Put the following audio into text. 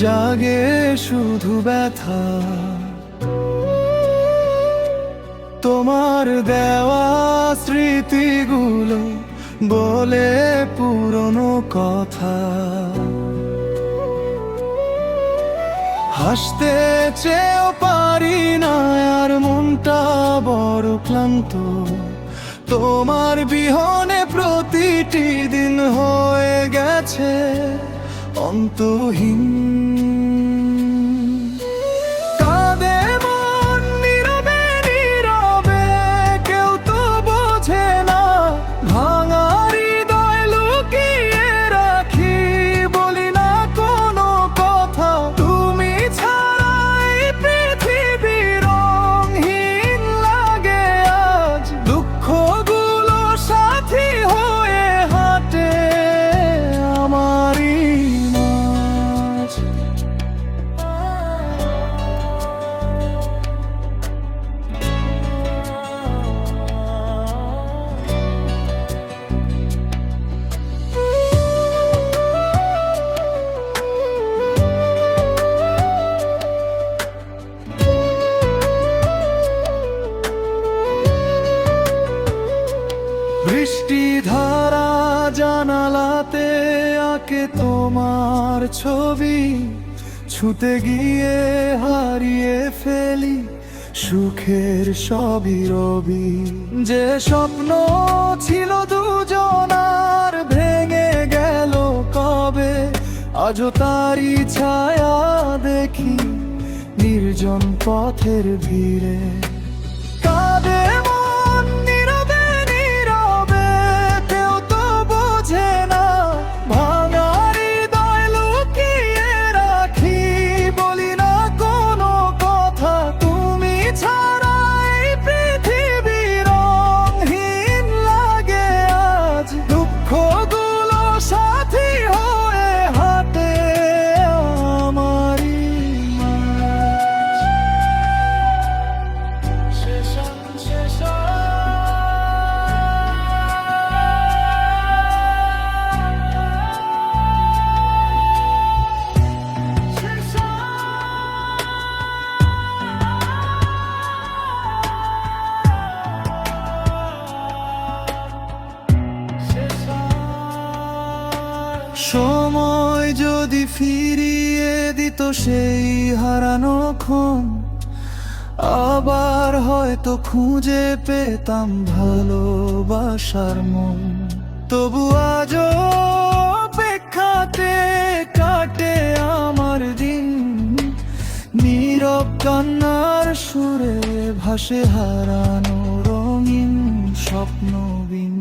জাগে শুধু ব্যথা। তোমার দেওয়া স্মৃতিগুলো বলে পুরনো কথা। হাসতে চেয়েও পারি না, আর মনটা বড় ক্লান্ত। তোমার বিহনে প্রতিটি দিন হয়ে গেছে অন্তহীন। কাঁদে মন নীরবে নীরবে, কেউ তো বোঝে না। ভাঙা হৃদয় লুকিয়ে রাখি, বলি না কোনো কথা। তুমি ছাড়া এই পৃথিবী রঙহীন লাগে আজ। দুঃখগুলো সাথী হয়ে হাঁটে আমারই মাঝ। বৃষ্টি ধারা জানালাতে আঁকে তোমার ছবি। ছুতে গিয়ে হারিয়ে ফেলি সুখের সবই রবি। যে স্বপ্ন ছিল দুজনার ভেঙে গেল কবে, আজও তারই ছায়া দেখি নির্জন পথের ভিড়ে। কাঁদে মন নীরবে নীরবে, কেউ তো বোঝে না। ভাঙা হৃদয় লুকিয়ে রাখি, বলি না কোনো কথা। তুমি ছাড়া এই পৃথিবী রঙহীন লাগে আজ। দুঃখগুলো সাথী হয়ে হাঁটে আমারই মাঝ। শেষম শেষম সময় যদি ফিরিয়ে দিত সেই হারানো ক্ষণ, আবার হয়তো খুঁজে পেতাম ভালোবাসার মন। তবু আজও অপেক্ষাতে কাটে আমার দিন। নীরব কান্নার সুরে ভাসে হারানো রঙিন স্বপ্নবিন।